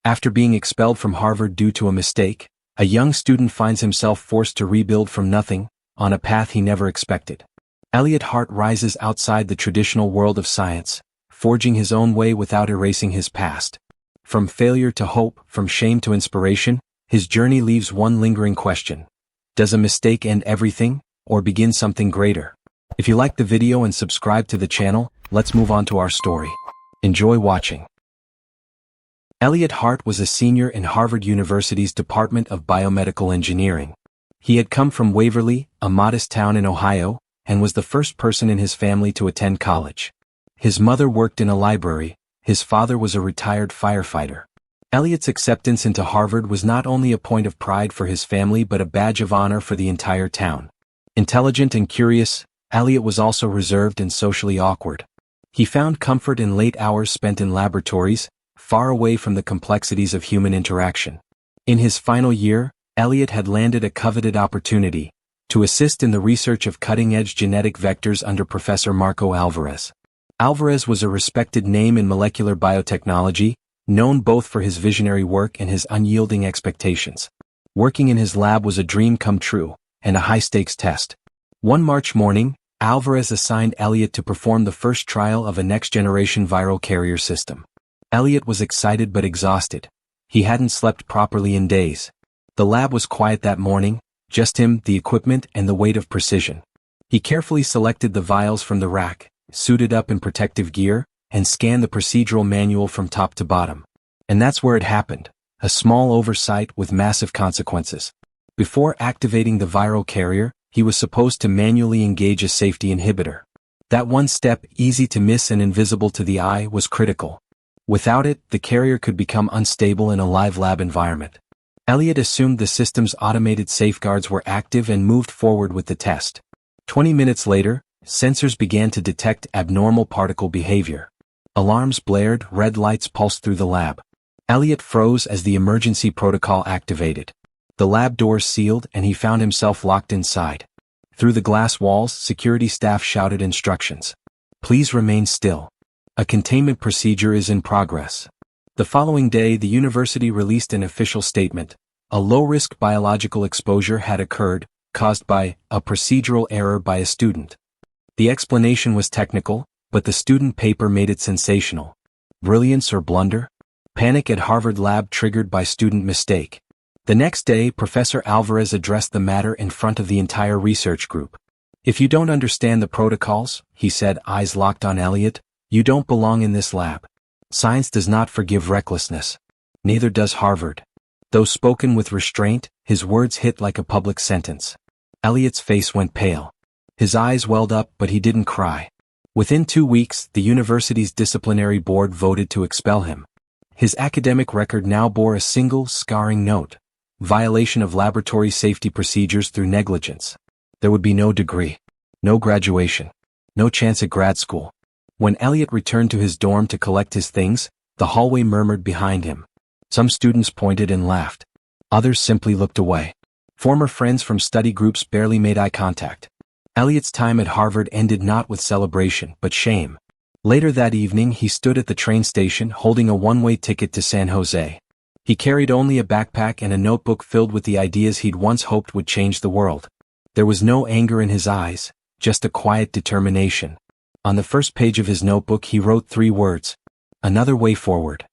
After being expelled from Harvard due to a mistake, a young student finds himself forced to rebuild from nothing, on a path he never expected. Eliot Hart rises outside the traditional world of science, forging his own way without erasing his past. From failure to hope, from shame to inspiration, his journey leaves one lingering question. Does a mistake end everything, or begin something greater? If you liked the video and subscribe to the channel, let's move on to our story. Enjoy watching. Eliot Hart was a senior in Harvard University's Department of Biomedical Engineering. He had come from Waverly, a modest town in Ohio, and was the first person in his family to attend college. His mother worked in a library, his father was a retired firefighter. Eliot's acceptance into Harvard was not only a point of pride for his family but a badge of honor for the entire town. Intelligent and curious, Eliot was also reserved and socially awkward. He found comfort in late hours spent in laboratories, far away from the complexities of human interaction. In his final year, Eliot had landed a coveted opportunity to assist in the research of cutting-edge genetic vectors under Professor Marco Alvarez. Alvarez was a respected name in molecular biotechnology, known both for his visionary work and his unyielding expectations. Working in his lab was a dream come true, and a high-stakes test. One March morning, Alvarez assigned Eliot to perform the first trial of a next-generation viral carrier system. Eliot was excited but exhausted. He hadn't slept properly in days. The lab was quiet that morning, just him, the equipment, and the weight of precision. He carefully selected the vials from the rack, suited up in protective gear, and scanned the procedural manual from top to bottom. And that's where it happened, a small oversight with massive consequences. Before activating the viral carrier, he was supposed to manually engage a safety inhibitor. That one step, easy to miss and invisible to the eye, was critical. Without it, the carrier could become unstable in a live lab environment. Eliot assumed the system's automated safeguards were active and moved forward with the test. 20 minutes later, sensors began to detect abnormal particle behavior. Alarms blared, red lights pulsed through the lab. Eliot froze as the emergency protocol activated. The lab doors sealed and he found himself locked inside. Through the glass walls, security staff shouted instructions. Please remain still. A containment procedure is in progress. The following day, the university released an official statement. A low-risk biological exposure had occurred, caused by a procedural error by a student. The explanation was technical, but the student paper made it sensational. Brilliance or blunder? Panic at Harvard lab triggered by student mistake. The next day, Professor Alvarez addressed the matter in front of the entire research group. If you don't understand the protocols, he said, eyes locked on Eliot, you don't belong in this lab. Science does not forgive recklessness. Neither does Harvard. Though spoken with restraint, his words hit like a public sentence. Eliot's face went pale. His eyes welled up, but he didn't cry. Within 2 weeks, the university's disciplinary board voted to expel him. His academic record now bore a single, scarring note: violation of laboratory safety procedures through negligence. There would be no degree, no graduation, no chance at grad school. When Eliot returned to his dorm to collect his things, the hallway murmured behind him. Some students pointed and laughed. Others simply looked away. Former friends from study groups barely made eye contact. Eliot's time at Harvard ended not with celebration but shame. Later that evening, he stood at the train station holding a one-way ticket to San Jose. He carried only a backpack and a notebook filled with the ideas he'd once hoped would change the world. There was no anger in his eyes, just a quiet determination. On the first page of his notebook he wrote 3 words: another way forward.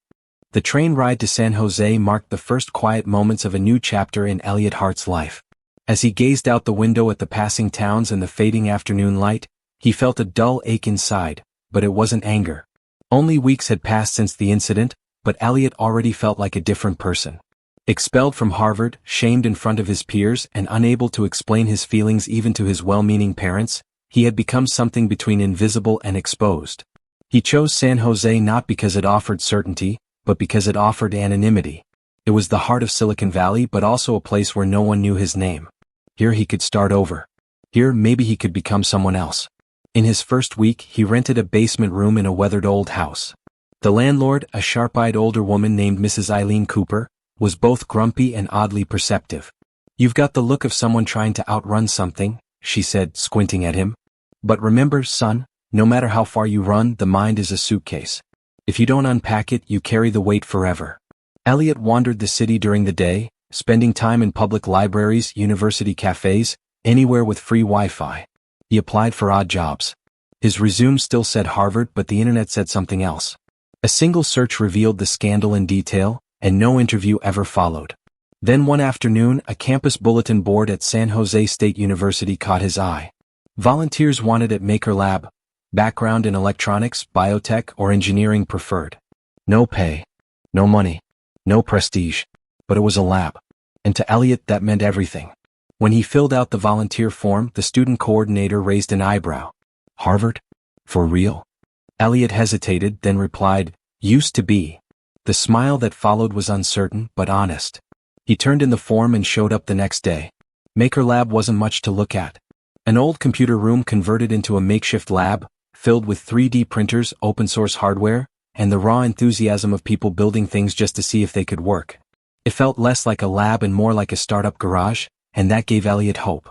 The train ride to San Jose marked the first quiet moments of a new chapter in Eliot Hart's life. As he gazed out the window at the passing towns and the fading afternoon light, he felt a dull ache inside, but it wasn't anger. Only weeks had passed since the incident, but Eliot already felt like a different person. Expelled from Harvard, shamed in front of his peers, and unable to explain his feelings even to his well-meaning parents, he had become something between invisible and exposed. He chose San Jose not because it offered certainty, but because it offered anonymity. It was the heart of Silicon Valley, but also a place where no one knew his name. Here he could start over. Here maybe he could become someone else. In his first week, he rented a basement room in a weathered old house. The landlord, a sharp-eyed older woman named Mrs. Eileen Cooper, was both grumpy and oddly perceptive. "You've got the look of someone trying to outrun something," she said, squinting at him. "But remember, son, no matter how far you run, the mind is a suitcase. If you don't unpack it, you carry the weight forever." Eliot wandered the city during the day, spending time in public libraries, university cafes, anywhere with free Wi-Fi. He applied for odd jobs. His resume still said Harvard, but the internet said something else. A single search revealed the scandal in detail, and no interview ever followed. Then one afternoon, a campus bulletin board at San Jose State University caught his eye. Volunteers wanted at Maker Lab, background in electronics, biotech, or engineering preferred. No pay, no money, no prestige, but it was a lab. And to Eliot that meant everything. When he filled out the volunteer form, the student coordinator raised an eyebrow. Harvard? For real? Eliot hesitated, then replied, used to be. The smile that followed was uncertain, but honest. He turned in the form and showed up the next day. Maker Lab wasn't much to look at. An old computer room converted into a makeshift lab, filled with 3D printers, open-source hardware, and the raw enthusiasm of people building things just to see if they could work. It felt less like a lab and more like a startup garage, and that gave Eliot hope.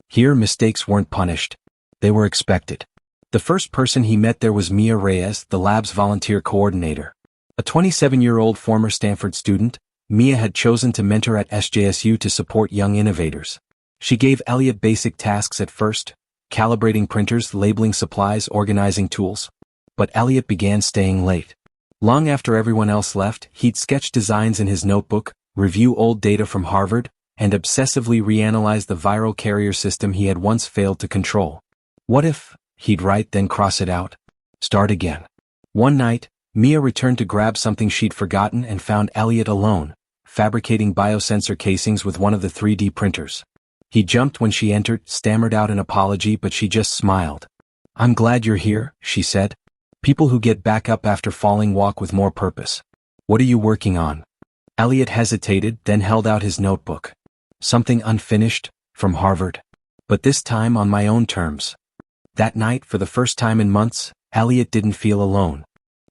Here, mistakes weren't punished. They were expected. The first person he met there was Mia Reyes, the lab's volunteer coordinator. A 27-year-old former Stanford student, Mia had chosen to mentor at SJSU to support young innovators. She gave Eliot basic tasks at first, calibrating printers, labeling supplies, organizing tools. But Eliot began staying late. Long after everyone else left, he'd sketch designs in his notebook, review old data from Harvard, and obsessively reanalyze the viral carrier system he had once failed to control. What if, he'd write, then cross it out? Start again. One night, Mia returned to grab something she'd forgotten and found Eliot alone, fabricating biosensor casings with one of the 3D printers. He jumped when she entered, stammered out an apology, but she just smiled. I'm glad you're here, she said. People who get back up after falling walk with more purpose. What are you working on? Eliot hesitated, then held out his notebook. Something unfinished, from Harvard. But this time on my own terms. That night, for the first time in months, Eliot didn't feel alone.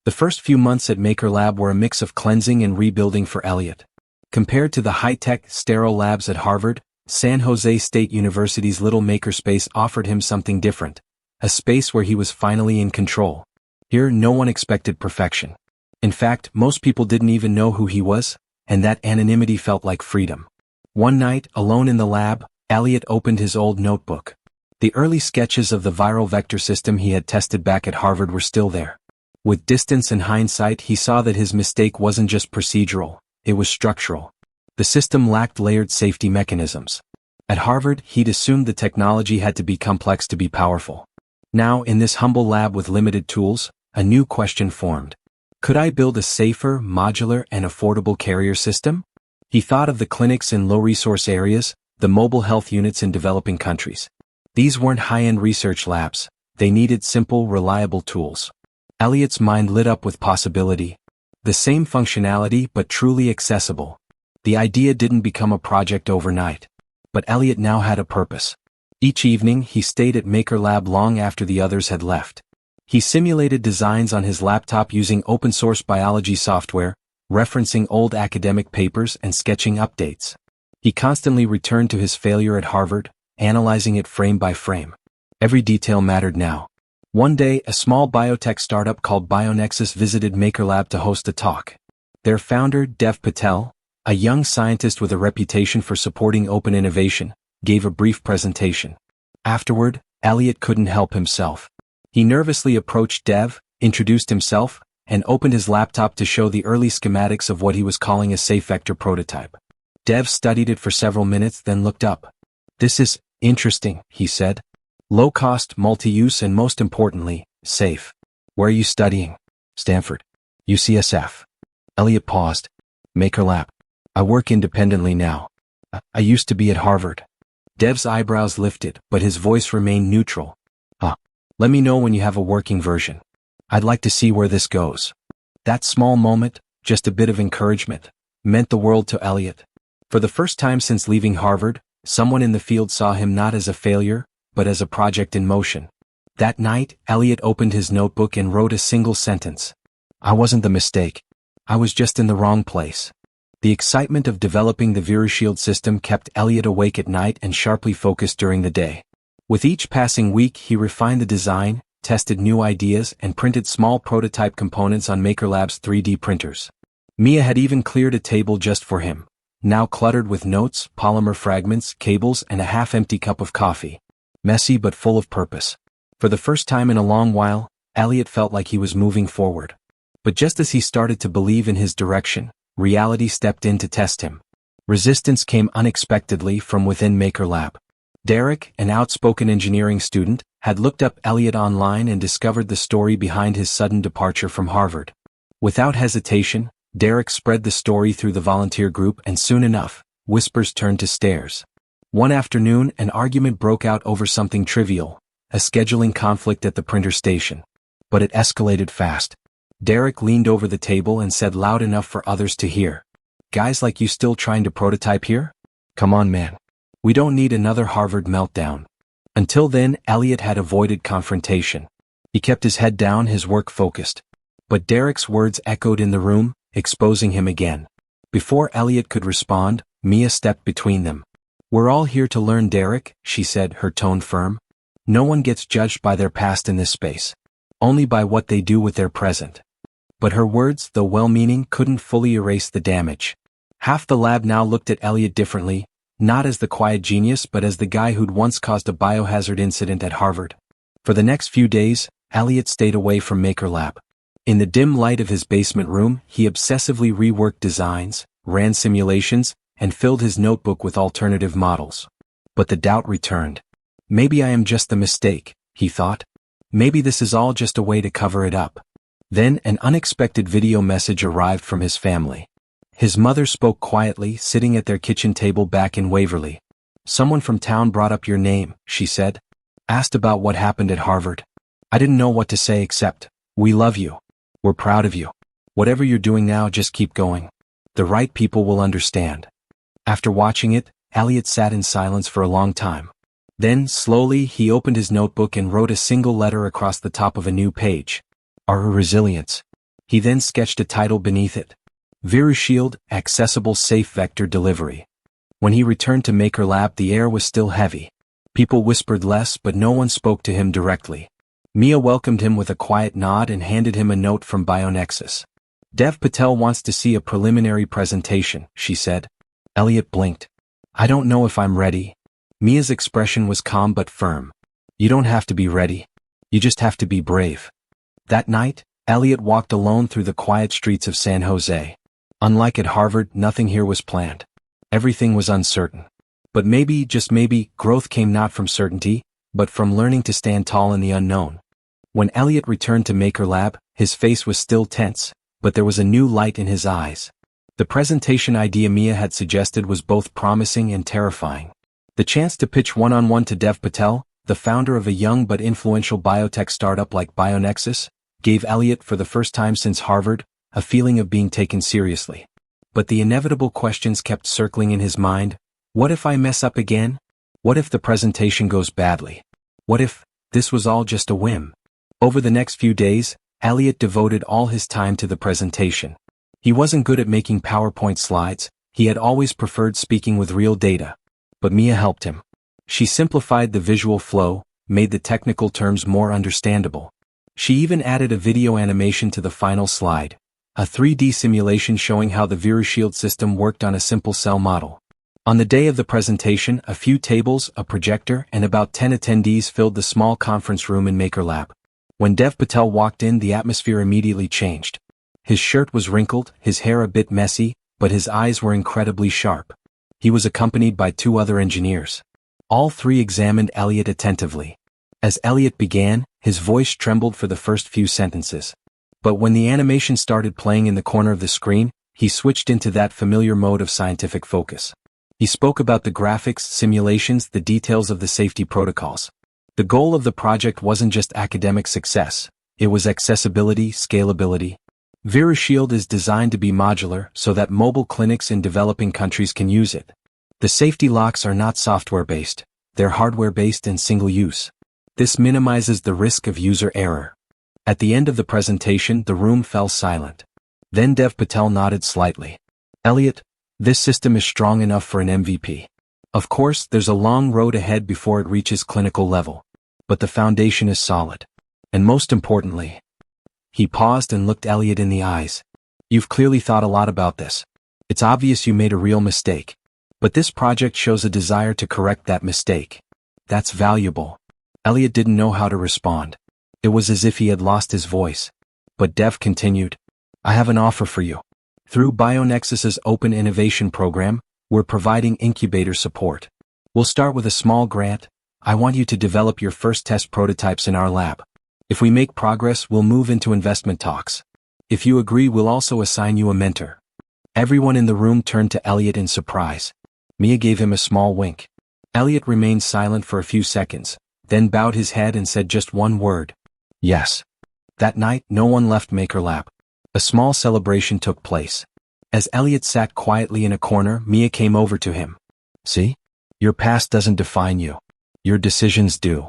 The first few months at Maker Lab were a mix of cleansing and rebuilding for Eliot. Compared to the high-tech, sterile labs at Harvard, San Jose State University's little makerspace offered him something different. A space where he was finally in control. Here, no one expected perfection. In fact, most people didn't even know who he was, and that anonymity felt like freedom. One night, alone in the lab, Eliot opened his old notebook. The early sketches of the viral vector system he had tested back at Harvard were still there. With distance and hindsight, he saw that his mistake wasn't just procedural, it was structural. The system lacked layered safety mechanisms. At Harvard, he'd assumed the technology had to be complex to be powerful. Now, in this humble lab with limited tools, a new question formed. Could I build a safer, modular, and affordable carrier system? He thought of the clinics in low-resource areas, the mobile health units in developing countries. These weren't high-end research labs. They needed simple, reliable tools. Eliot's mind lit up with possibility. The same functionality, but truly accessible. The idea didn't become a project overnight. But Eliot now had a purpose. Each evening, he stayed at Maker Lab long after the others had left. He simulated designs on his laptop using open-source biology software, referencing old academic papers and sketching updates. He constantly returned to his failure at Harvard, analyzing it frame by frame. Every detail mattered now. One day, a small biotech startup called BioNexus visited Maker Lab to host a talk. Their founder, Dev Patel, a young scientist with a reputation for supporting open innovation, gave a brief presentation. Afterward, Eliot couldn't help himself. He nervously approached Dev, introduced himself, and opened his laptop to show the early schematics of what he was calling a safe vector prototype. Dev studied it for several minutes, then looked up. This is interesting, he said. Low cost, multi-use, and most importantly, safe. Where are you studying? Stanford. UCSF. Eliot paused. Maker Lab. I work independently now. I used to be at Harvard. Dev's eyebrows lifted, but his voice remained neutral. Let me know when you have a working version. I'd like to see where this goes. That small moment, just a bit of encouragement, meant the world to Eliot. For the first time since leaving Harvard, someone in the field saw him not as a failure, but as a project in motion. That night, Eliot opened his notebook and wrote a single sentence. I wasn't the mistake. I was just in the wrong place. The excitement of developing the ViruShield system kept Eliot awake at night and sharply focused during the day. With each passing week, he refined the design, tested new ideas, and printed small prototype components on Maker Lab's 3D printers. Mia had even cleared a table just for him, now cluttered with notes, polymer fragments, cables, and a half-empty cup of coffee. Messy but full of purpose. For the first time in a long while, Eliot felt like he was moving forward. But just as he started to believe in his direction, reality stepped in to test him. Resistance came unexpectedly from within Maker Lab. Derek, an outspoken engineering student, had looked up Eliot online and discovered the story behind his sudden departure from Harvard. Without hesitation, Derek spread the story through the volunteer group, and soon enough, whispers turned to stares. One afternoon, an argument broke out over something trivial, a scheduling conflict at the printer station. But it escalated fast. Derek leaned over the table and said loud enough for others to hear, "Guys like you still trying to prototype here? Come on, man. We don't need another Harvard meltdown." Until then, Eliot had avoided confrontation. He kept his head down, his work focused. But Derek's words echoed in the room, exposing him again. Before Eliot could respond, Mia stepped between them. "We're all here to learn, Derek," she said, her tone firm. "No one gets judged by their past in this space. Only by what they do with their present." But her words, though well-meaning, couldn't fully erase the damage. Half the lab now looked at Eliot differently, not as the quiet genius but as the guy who'd once caused a biohazard incident at Harvard. For the next few days, Eliot stayed away from Maker Lab. In the dim light of his basement room, he obsessively reworked designs, ran simulations, and filled his notebook with alternative models. But the doubt returned. Maybe I am just the mistake, he thought. Maybe this is all just a way to cover it up. Then an unexpected video message arrived from his family. His mother spoke quietly, sitting at their kitchen table back in Waverly. "Someone from town brought up your name," she said. "Asked about what happened at Harvard. I didn't know what to say except, we love you. We're proud of you. Whatever you're doing now, just keep going. The right people will understand." After watching it, Eliot sat in silence for a long time. Then, slowly, he opened his notebook and wrote a single letter across the top of a new page. "Our resilience." He then sketched a title beneath it. ViruShield, Accessible Safe Vector Delivery. When he returned to Maker Lab, the air was still heavy. People whispered less, but no one spoke to him directly. Mia welcomed him with a quiet nod and handed him a note from BioNexus. "Dev Patel wants to see a preliminary presentation," she said. Eliot blinked. "I don't know if I'm ready." Mia's expression was calm but firm. "You don't have to be ready. You just have to be brave." That night, Eliot walked alone through the quiet streets of San Jose. Unlike at Harvard, nothing here was planned. Everything was uncertain. But maybe, just maybe, growth came not from certainty, but from learning to stand tall in the unknown. When Eliot returned to Maker Lab, his face was still tense, but there was a new light in his eyes. The presentation idea Mia had suggested was both promising and terrifying. The chance to pitch one-on-one to Dev Patel, the founder of a young but influential biotech startup like BioNexus, gave Eliot, for the first time since Harvard, a feeling of being taken seriously. But the inevitable questions kept circling in his mind. What if I mess up again? What if the presentation goes badly? What if this was all just a whim? Over the next few days, Eliot devoted all his time to the presentation. He wasn't good at making PowerPoint slides, he had always preferred speaking with real data. But Mia helped him. She simplified the visual flow, made the technical terms more understandable. She even added a video animation to the final slide, a 3D simulation showing how the ViruShield system worked on a simple cell model. On the day of the presentation, a few tables, a projector, and about 10 attendees filled the small conference room in Maker Lab. When Dev Patel walked in, the atmosphere immediately changed. His shirt was wrinkled, his hair a bit messy, but his eyes were incredibly sharp. He was accompanied by 2 other engineers. All 3 examined Eliot attentively. As Eliot began, his voice trembled for the first few sentences. But when the animation started playing in the corner of the screen, he switched into that familiar mode of scientific focus. He spoke about the graphics, simulations, the details of the safety protocols. The goal of the project wasn't just academic success, it was accessibility, scalability. ViruShield is designed to be modular so that mobile clinics in developing countries can use it. The safety locks are not software-based, they're hardware-based and single-use. This minimizes the risk of user error. At the end of the presentation, the room fell silent. Then Dev Patel nodded slightly. "Eliot, this system is strong enough for an MVP. Of course, there's a long road ahead before it reaches clinical level. But the foundation is solid. And most importantly..." He paused and looked Eliot in the eyes. You've clearly thought a lot about this. It's obvious you made a real mistake. But this project shows a desire to correct that mistake. That's valuable. Eliot didn't know how to respond. It was as if he had lost his voice. But Dev continued. I have an offer for you. Through BioNexus's Open Innovation Program, we're providing incubator support. We'll start with a small grant. I want you to develop your first test prototypes in our lab. If we make progress, we'll move into investment talks. If you agree, we'll also assign you a mentor. Everyone in the room turned to Eliot in surprise. Mia gave him a small wink. Eliot remained silent for a few seconds, then bowed his head and said just one word. Yes. That night, no one left Maker Lab. A small celebration took place. As Eliot sat quietly in a corner, Mia came over to him. See? Your past doesn't define you. Your decisions do.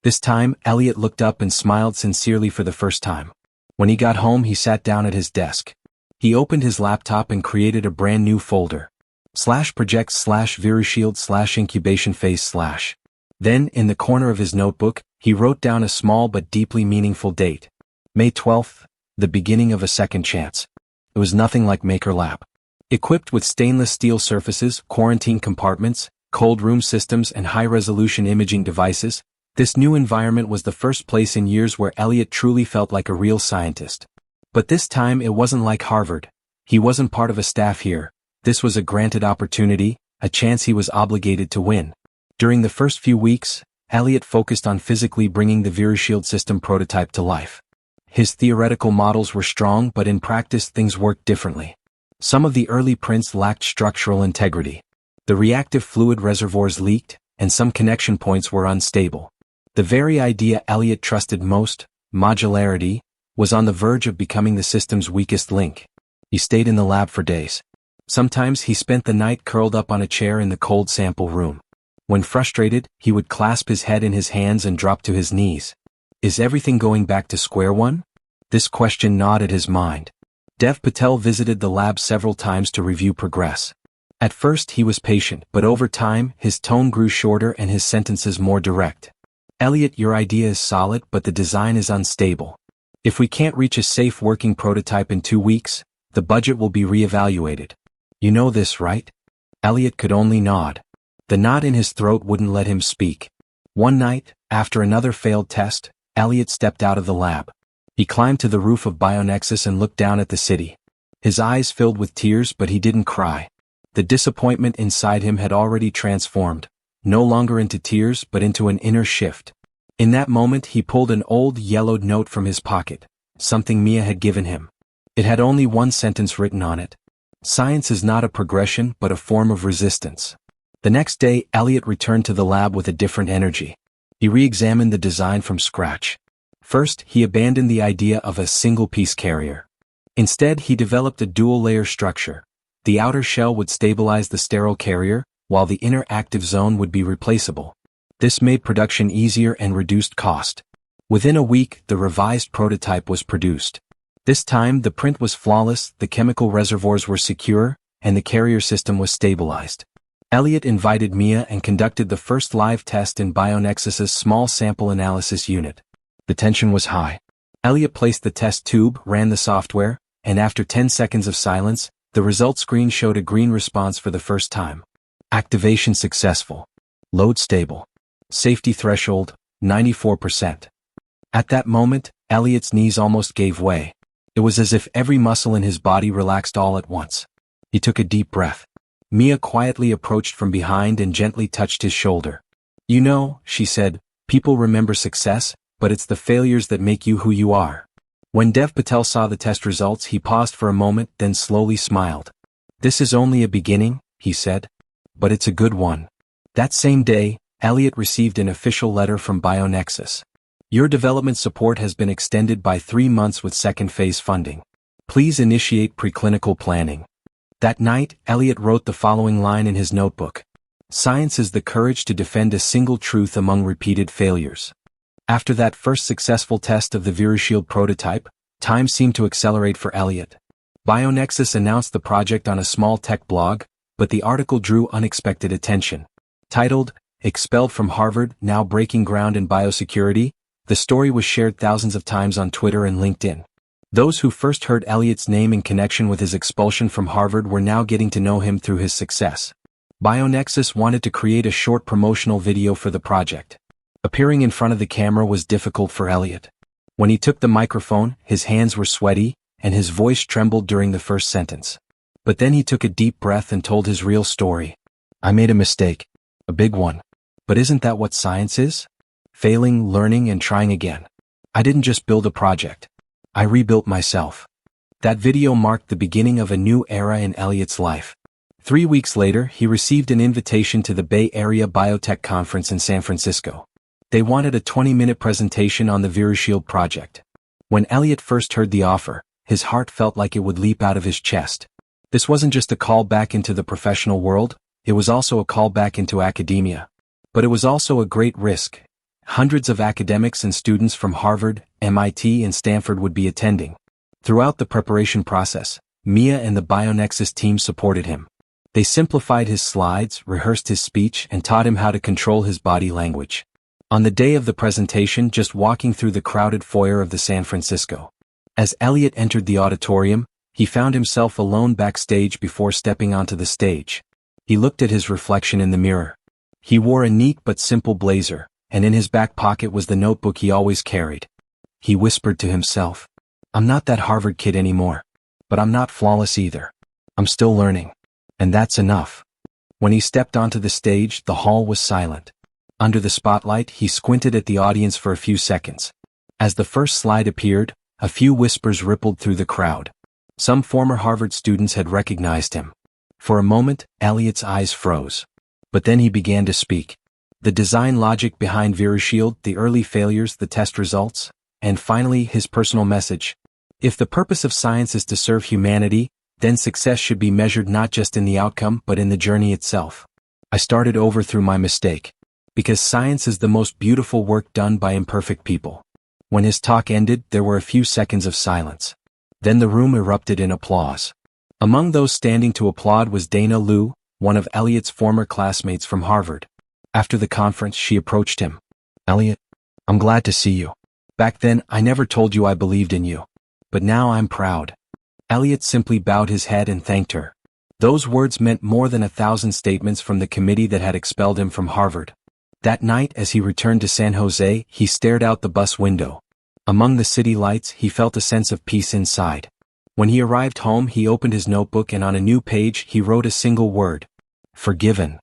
This time, Eliot looked up and smiled sincerely for the first time. When he got home, he sat down at his desk. He opened his laptop and created a brand new folder. /projects/virushield/incubation phase/. Then, in the corner of his notebook, he wrote down a small but deeply meaningful date. May 12th, the beginning of a second chance. It was nothing like Maker Lab. Equipped with stainless steel surfaces, quarantine compartments, cold room systems and high-resolution imaging devices, this new environment was the first place in years where Eliot truly felt like a real scientist. But this time it wasn't like Harvard. He wasn't part of a staff here. This was a granted opportunity, a chance he was obligated to win. During the first few weeks, Eliot focused on physically bringing the ViruShield system prototype to life. His theoretical models were strong, but in practice things worked differently. Some of the early prints lacked structural integrity. The reactive fluid reservoirs leaked, and some connection points were unstable. The very idea Eliot trusted most, modularity, was on the verge of becoming the system's weakest link. He stayed in the lab for days. Sometimes he spent the night curled up on a chair in the cold sample room. When frustrated, he would clasp his head in his hands and drop to his knees. Is everything going back to square one? This question gnawed at his mind. Dev Patel visited the lab several times to review progress. At first he was patient, but over time, his tone grew shorter and his sentences more direct. Eliot, your idea is solid, but the design is unstable. If we can't reach a safe working prototype in 2 weeks, the budget will be reevaluated. You know this, right? Eliot could only nod. The knot in his throat wouldn't let him speak. One night, after another failed test, Eliot stepped out of the lab. He climbed to the roof of BioNexus and looked down at the city. His eyes filled with tears, but he didn't cry. The disappointment inside him had already transformed, no longer into tears but into an inner shift. In that moment he pulled an old yellowed note from his pocket, something Mia had given him. It had only one sentence written on it. Science is not a progression but a form of resistance. The next day, Eliot returned to the lab with a different energy. He re-examined the design from scratch. First, he abandoned the idea of a single-piece carrier. Instead, he developed a dual-layer structure. The outer shell would stabilize the sterile carrier, while the inner active zone would be replaceable. This made production easier and reduced cost. Within a week, the revised prototype was produced. This time, the print was flawless, the chemical reservoirs were secure, and the carrier system was stabilized. Eliot invited Mia and conducted the first live test in BioNexus's small sample analysis unit. The tension was high. Eliot placed the test tube, ran the software, and after 10 seconds of silence, the result screen showed a green response for the first time. Activation successful. Load stable. Safety threshold, 94%. At that moment, Eliot's knees almost gave way. It was as if every muscle in his body relaxed all at once. He took a deep breath. Mia quietly approached from behind and gently touched his shoulder. You know, she said, people remember success, but it's the failures that make you who you are. When Dev Patel saw the test results, he paused for a moment, then slowly smiled. This is only a beginning, he said. But it's a good one. That same day, Eliot received an official letter from BioNexus. Your development support has been extended by 3 months with second phase funding. Please initiate preclinical planning. That night, Eliot wrote the following line in his notebook. Science is the courage to defend a single truth among repeated failures. After that first successful test of the ViruShield prototype, time seemed to accelerate for Eliot. BioNexus announced the project on a small tech blog, but the article drew unexpected attention. Titled, Expelled from Harvard, Now Breaking Ground in Biosecurity, the story was shared thousands of times on Twitter and LinkedIn. Those who first heard Eliot's name in connection with his expulsion from Harvard were now getting to know him through his success. BioNexus wanted to create a short promotional video for the project. Appearing in front of the camera was difficult for Eliot. When he took the microphone, his hands were sweaty, and his voice trembled during the first sentence. But then he took a deep breath and told his real story. I made a mistake. A big one. But isn't that what science is? Failing, learning, and trying again. I didn't just build a project. I rebuilt myself. That video marked the beginning of a new era in Eliot's life. 3 weeks later, he received an invitation to the Bay Area Biotech Conference in San Francisco. They wanted a 20-minute presentation on the ViruShield project. When Eliot first heard the offer, his heart felt like it would leap out of his chest. This wasn't just a call back into the professional world, it was also a call back into academia. But it was also a great risk. Hundreds of academics and students from Harvard, MIT, and Stanford would be attending. Throughout the preparation process, Mia and the BioNexus team supported him. They simplified his slides, rehearsed his speech, and taught him how to control his body language. On the day of the presentation, just walking through the crowded foyer of the San Francisco. As Eliot entered the auditorium, he found himself alone backstage before stepping onto the stage. He looked at his reflection in the mirror. He wore a neat but simple blazer, and in his back pocket was the notebook he always carried. He whispered to himself, I'm not that Harvard kid anymore. But I'm not flawless either. I'm still learning. And that's enough. When he stepped onto the stage, the hall was silent. Under the spotlight, he squinted at the audience for a few seconds. As the first slide appeared, a few whispers rippled through the crowd. Some former Harvard students had recognized him. For a moment, Eliot's eyes froze. But then he began to speak. The design logic behind ViruShield, the early failures, the test results, and finally his personal message. If the purpose of science is to serve humanity, then success should be measured not just in the outcome but in the journey itself. I started over through my mistake. Because science is the most beautiful work done by imperfect people. When his talk ended, there were a few seconds of silence. Then the room erupted in applause. Among those standing to applaud was Dana Liu, one of Eliot's former classmates from Harvard. After the conference, she approached him. Eliot, I'm glad to see you. Back then, I never told you I believed in you. But now I'm proud. Eliot simply bowed his head and thanked her. Those words meant more than 1,000 statements from the committee that had expelled him from Harvard. That night, as he returned to San Jose, he stared out the bus window. Among the city lights, he felt a sense of peace inside. When he arrived home, he opened his notebook and on a new page, he wrote a single word. Forgiven.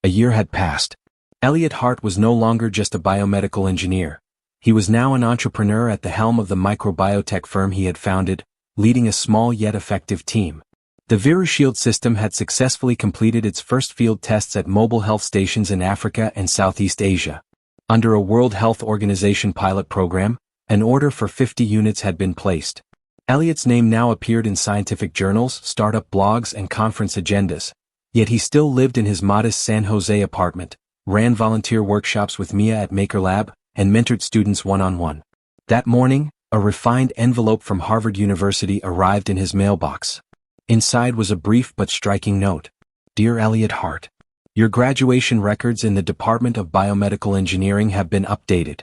A year had passed. Eliot Hart was no longer just a biomedical engineer. He was now an entrepreneur at the helm of the microbiotech firm he had founded, leading a small yet effective team. The ViruShield system had successfully completed its first field tests at mobile health stations in Africa and Southeast Asia. Under a World Health Organization pilot program, an order for 50 units had been placed. Eliot's name now appeared in scientific journals, startup blogs, and conference agendas. Yet he still lived in his modest San Jose apartment, ran volunteer workshops with Mia at Maker Lab, and mentored students one-on-one. That morning, a refined envelope from Harvard University arrived in his mailbox. Inside was a brief but striking note. Dear Eliot Hart, your graduation records in the Department of Biomedical Engineering have been updated.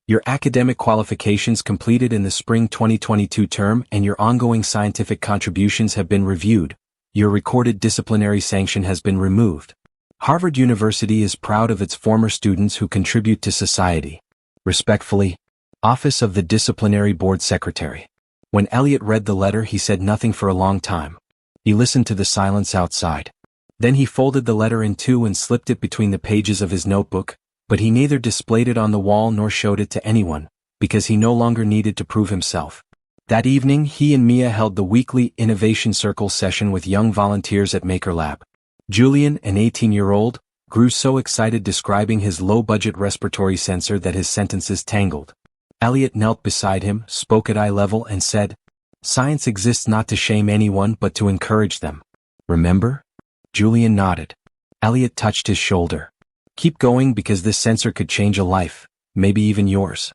Your academic qualifications completed in the spring 2022 term and your ongoing scientific contributions have been reviewed. Your recorded disciplinary sanction has been removed. Harvard University is proud of its former students who contribute to society. Respectfully, Office of the Disciplinary Board Secretary. When Eliot read the letter, he said nothing for a long time. He listened to the silence outside. Then he folded the letter in two and slipped it between the pages of his notebook, but he neither displayed it on the wall nor showed it to anyone, because he no longer needed to prove himself. That evening, he and Mia held the weekly Innovation Circle session with young volunteers at Maker Lab. Julian, an 18-year-old, grew so excited describing his low-budget respiratory sensor that his sentences tangled. Eliot knelt beside him, spoke at eye level, and said, Science exists not to shame anyone but to encourage them. Remember? Julian nodded. Eliot touched his shoulder. Keep going because this sensor could change a life, maybe even yours.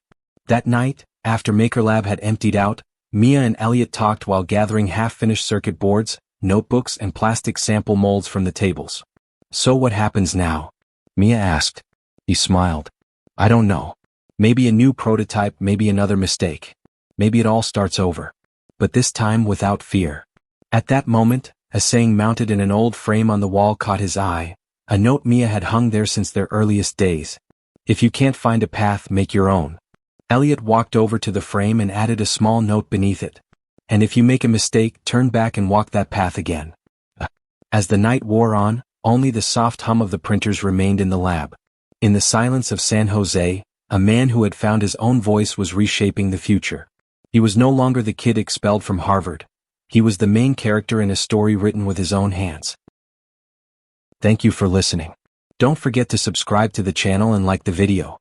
That night, after Maker Lab had emptied out, Mia and Eliot talked while gathering half-finished circuit boards, notebooks, and plastic sample molds from the tables. So what happens now? Mia asked. He smiled. I don't know. Maybe a new prototype, maybe another mistake. Maybe it all starts over. but this time without fear. At that moment, a saying mounted in an old frame on the wall caught his eye, a note Mia had hung there since their earliest days. If you can't find a path, make your own. Eliot walked over to the frame and added a small note beneath it. And if you make a mistake, turn back and walk that path again. As the night wore on, only the soft hum of the printers remained in the lab. In the silence of San Jose, a man who had found his own voice was reshaping the future. He was no longer the kid expelled from Harvard. He was the main character in a story written with his own hands. Thank you for listening. Don't forget to subscribe to the channel and like the video.